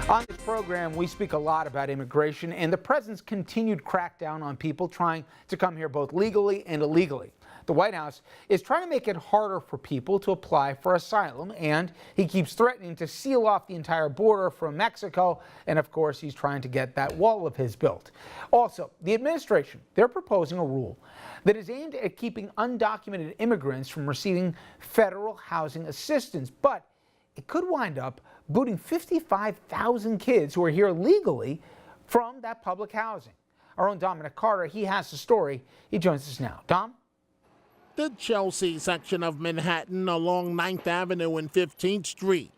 On this program, we speak a lot about immigration and the president's continued crackdown on people trying to come here both legally and illegally. The White House is trying to make it harder for people to apply for asylum, and he keeps threatening to seal off the entire border from Mexico, and of course, he's trying to get that wall of his built. Also, the administration, they're proposing a rule that is aimed at keeping undocumented immigrants from receiving federal housing assistance, but it could wind up booting 55,000 kids who are here legally from that public housing. Our own Dominic Carter, he has the story. He joins us now. Dom? The Chelsea section of Manhattan along 9th Avenue and 15th Street.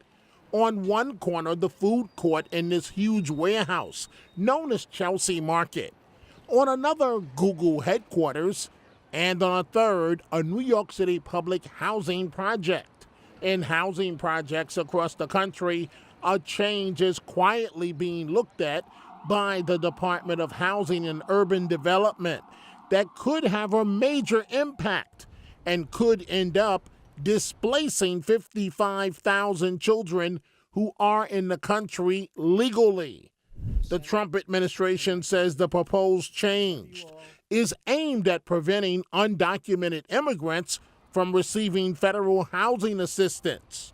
On one corner, the food court in this huge warehouse known as Chelsea Market. On another, Google headquarters. And on a third, a New York City public housing project. In housing projects across the country, a change is quietly being looked at by the Department of Housing and Urban Development that could have a major impact and could end up displacing 55,000 children who are in the country legally. The Trump administration says the proposed change is aimed at preventing undocumented immigrants from receiving federal housing assistance.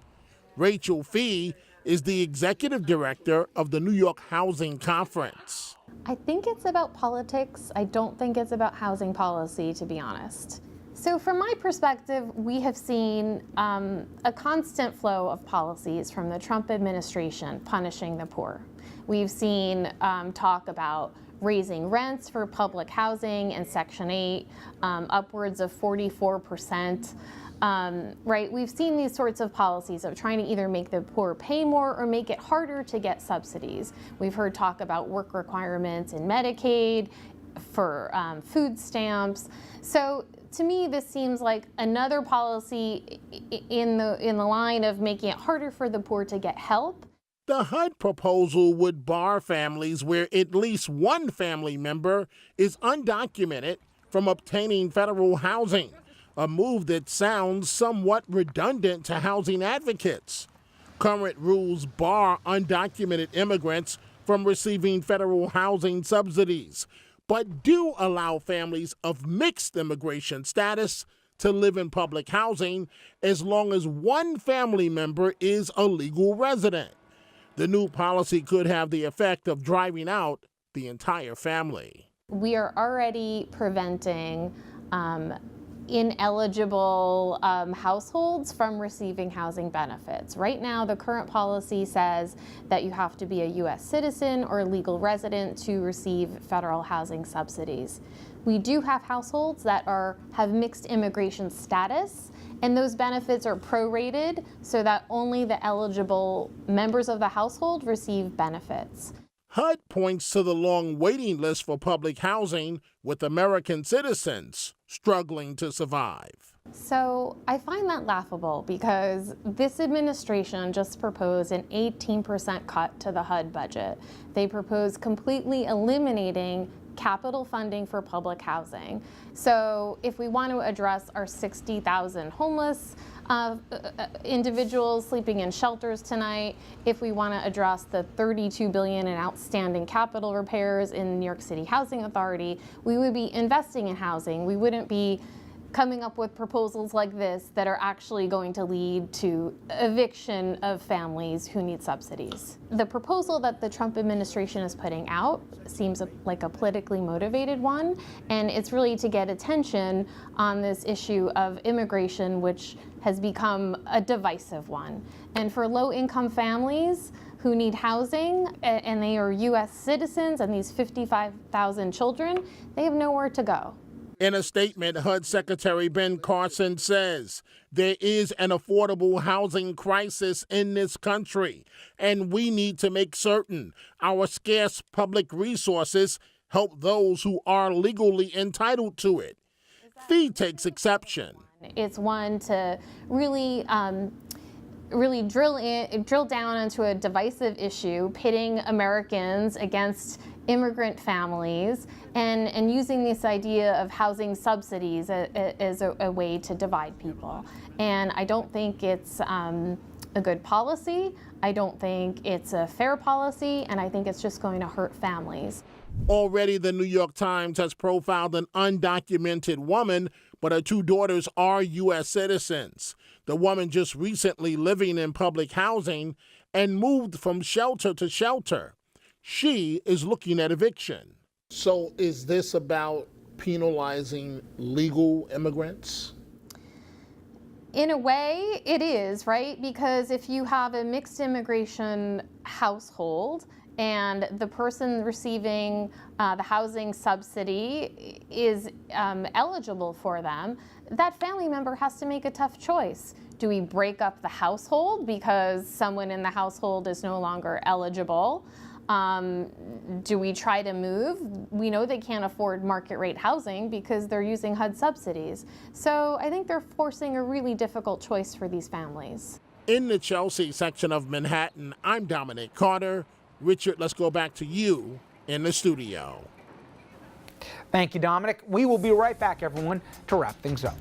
Rachel Fee is the executive director of the New York Housing Conference. I think it's about politics. I don't think it's about housing policy, to be honest. So from my perspective, we have seen a constant flow of policies from the Trump administration punishing the poor. We've seen talk about raising rents for public housing in Section 8, upwards of 44%. Right? We've seen these sorts of policies of trying to either make the poor pay more or make it harder to get subsidies. We've heard talk about work requirements in Medicaid, for food stamps. So to me, this seems like another policy in the line of making it harder for the poor to get help. The HUD proposal would bar families where at least one family member is undocumented from obtaining federal housing, a move that sounds somewhat redundant to housing advocates. Current rules bar undocumented immigrants from receiving federal housing subsidies, but do allow families of mixed immigration status to live in public housing as long as one family member is a legal resident. The new policy could have the effect of driving out the entire family. We are already preventing ineligible households from receiving housing benefits. Right now, the current policy says that you have to be a U.S. citizen or legal resident to receive federal housing subsidies. We do have households that have mixed immigration status, and those benefits are prorated so that only the eligible members of the household receive benefits. HUD points to the long waiting list for public housing, with American citizens struggling to survive. So I find that laughable because this administration just proposed an 18% cut to the HUD budget. They proposed completely eliminating capital funding for public housing. So if we want to address our 60,000 homeless individuals sleeping in shelters tonight, if we want to address the $32 billion in outstanding capital repairs in the New York City Housing Authority, we would be investing in housing. We wouldn't be coming up with proposals like this that are actually going to lead to eviction of families who need subsidies. The proposal that the Trump administration is putting out seems like a politically motivated one, and it's really to get attention on this issue of immigration, which has become a divisive one. And for low-income families who need housing, and they are U.S. citizens, and these 55,000 children, they have nowhere to go. In a statement, HUD Secretary Ben Carson says there is an affordable housing crisis in this country, and we need to make certain our scarce public resources help those who are legally entitled to it. Fee takes exception. It's one to really drill down into a divisive issue, pitting Americans against immigrant families, and using this idea of housing subsidies as a way to divide people. And I don't think it's a good policy. I don't think it's a fair policy, and I think it's just going to hurt families. Already, the New York Times has profiled an undocumented woman, but her two daughters are U.S. citizens. The woman just recently living in public housing and moved from shelter to shelter. She is looking at eviction. So is this about penalizing legal immigrants? In a way, it is, right? Because if you have a mixed immigration household and the person receiving the housing subsidy is eligible for them, that family member has to make a tough choice. Do we break up the household because someone in the household is no longer eligible? Do we try to move? We know they can't afford market rate housing because they're using HUD subsidies. So I think they're forcing a really difficult choice for these families. In the Chelsea section of Manhattan, I'm Dominic Carter. Richard, let's go back to you in the studio. Thank you, Dominic. We will be right back, everyone, to wrap things up.